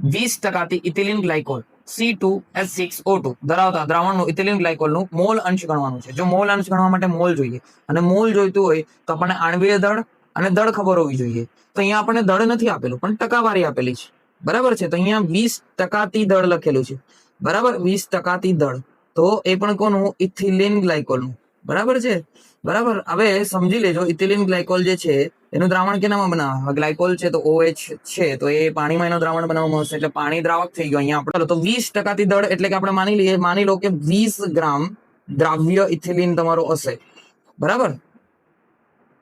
20% ethylene glycol C2H6O2 ધરાવતા દ્રાવણનું ethylene ગ્લાયકોલનું mall અંશ ગણવાનું છે. જો મોલ અંશ ગણવા માટે મોલ જોઈએ અને મોલ જોઈતું હોય તો આપણને આણ્વીય દળ અને દળ ખબર હોવી જોઈએ. તો અહીંયા આપણને દળ નથી આપેલું પણ ટકાવારી આપેલી છે. બરાબર છે. તો અહીંયા 20% દળ લખેલું છે. બરાબર, 20% દળ. તો એ પણ કોનું? ઇથિલિન ગ્લાયકોલનું. બરાબર છે. બરાબર. હવે સમજી લેજો, ઇથિલિન ગ્લાયકોલ જે છે એનું દ્રાવણ કેનામાં બનાવવા? ગ્લાયકોલ છે તો OH છે, તો એ પાણીમાં એનું દ્રાવણ બનાવવામાં આવશે, એટલે પાણી દ્રાવક થઈ ગયું અહીંયા આપણે. તો 20% દળ એટલે કે આપણે માની લો કે 20 ગ્રામ દ્રાવ્ય ઇથિલિન તમારો હશે. બરાબર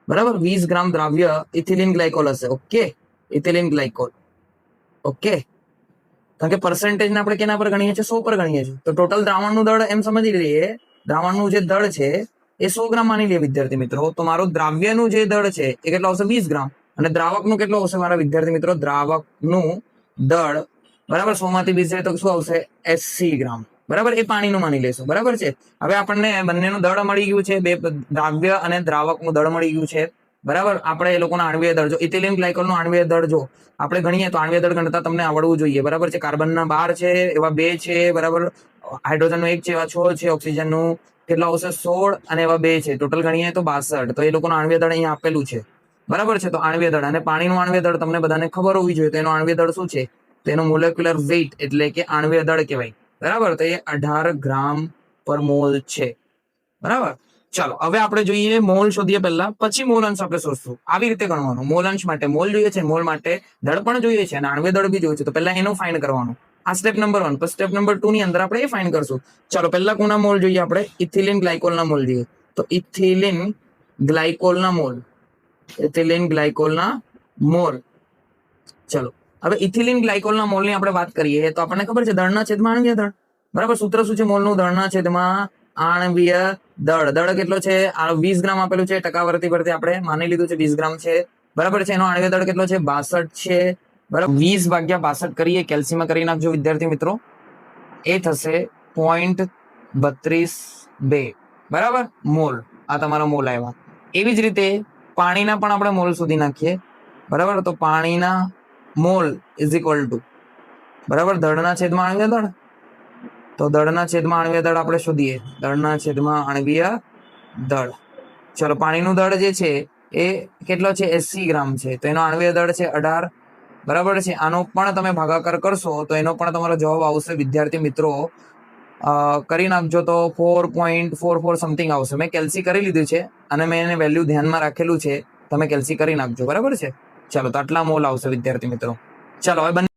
બરાબર 20 ગ્રામ દ્રાવ્ય ઇથિલિન ગ્લાયકોલ હશે. Okay, ethylene glycol. ઓકે, કારણ કે પર્સન્ટેજ આપણે કેના પર ગણીએ છીએ? 100 પર ગણીએ છીએ. તો ટોટલ દ્રાવણનું દળ એમ સમજી લઈએ, દ્રાવણનું જે દળ છે એ 100 ગ્રામ માની લઈએ વિદ્યાર્થી મિત્રો. તો મારો દ્રાવ્યનું જે દળ છે એ કેટલો આવશે? 20 ગ્રામ. અને દ્રાવકનું કેટલો આવશે મારા વિદ્યાર્થી મિત્રો? દ્રાવકનું દળ બરાબર 100 માંથી 20 જાય તો શું આવશે? 80 ગ્રામ. બરાબર, એ પાણીનું માની લેશું. બરાબર છે. હવે આપણને બંનેનું દળ મળી ગયું છે, બે દ્રાવ્ય અને દ્રાવકનું દળ મળી ગયું છે. બરાબર, આપણે એ લોકોના આણ્વીય દળ જો ઇથિલિન ગ્લાયકોલનું આણ્વીય દળ જો આપણે ગણીએ તો આણ્વીય દળ ગણતા તમને આવડવું જોઈએ. બરાબર છે. કાર્બનના 12 છે, એવા 2 છે. બરાબર, હાઇડ્રોજનનું 1 છે, એવા 6 છે. ઓક્સિજનનું કેટલા આવશે? 16 અને એવા 2 છે. ટોટલ ગણીએ તો 62. તો એ લોકોનું આણ્વીય દળ અહીંયા આપેલું છે. બરાબર છે. તો આણ્વીય દળ અને પાણીનું આણ્વીય દળ તમને બધાને ખબર હોવી જોઈએ. તો એનું આણ્વીય દળ શું છે? તો એનું મોલેક્યુલર વેઇટ એટલે કે આણ્વીય દળ કહેવાય. બરાબર, તો એ 18 ગ્રામ પર મોલ છે. બરાબર. ચાલો હવે આપણે જોઈએ મોલ શોધીએ પહેલા, પછી મોલ અંશ આપણે શોધશું. આવી રીતે ગણવાનું. મોલ અંશ માટે મોલ જોઈએ છે, મોલ માટે દળ પણ જોઈએ છે અને આણ્વીય દળ બી જોઈએ છે. તો પહેલા એનું ફાઇન્ડ કરવાનું. આ સ્ટેપ નંબર 1. પછી સ્ટેપ નંબર 2 ની અંદર આપણે એ ફાઇન્ડ કરશું. ચાલો પહેલા કોના મોલ જોઈએ? આપણે ઇથિલિન ગ્લાયકોલના મોલ જોઈએ. તો ઇથિલિન ગ્લાયકોલના મોલ, ઇથિલિન ગ્લાયકોલના મોલ. ચલો હવે ઇથિલિન ગ્લાયકોલના મોલની આપણે વાત કરીએ તો આપણને ખબર છે દળના છેદમાં આણ્વીય દળ. બરાબર, સૂત્ર શું છે મોલનું? દળના છેદમાં આણ્વીય દળ. દળ કેટલો છે? 20 ગ્રામ આપેલું છે. ટકાવારી પરથી આપણે માની લીધું છે 20 ગ્રામ છે. બરાબર છે. એનો આણ્વીય દળ કેટલો છે? 62 છે. બરાબર, 20 ભાગ્યા 62 કરીએ, કેલ્સીમાં કરી નાખજો વિદ્યાર્થી મિત્રો. એ થશે 0.32. બરાબર, મોલ. આ તમારા મોલ આવ્યા. એવી જ રીતે પાણીના પણ આપણે મોલ શોધી નાખીએ. બરાબર, તો પાણીના મોલ ઇઝ ઇક્વલ ટુ બરાબર દળના છેદમાં આણ્વીય દળ. તો દળના છેદમાં આણ્વીય દળ આપણે શોધીએ. દળના છેદમાં આણ્વીય દળ. ચલો પાણીનું દળ જે છે એ કેટલો છે? 80 ગ્રામ છે. તો એનો આણ્વીય દળ છે 18. બરાબર છે. આનો પણ તમે ભાગાકાર કરશો તો એનો પણ તમારો જવાબ આવશે વિદ્યાર્થી મિત્રો. કરી નાખજો તો 4.44 સમથિંગ આવશે. મેં કેલ્સી કરી લીધું છે અને મેં એને વેલ્યુ ધ્યાનમાં રાખેલું છે. તમે કેલ્સી કરી નાખજો. બરાબર છે. ચાલો, તો આટલા મોલ આવશે વિદ્યાર્થી મિત્રો. ચાલો હવે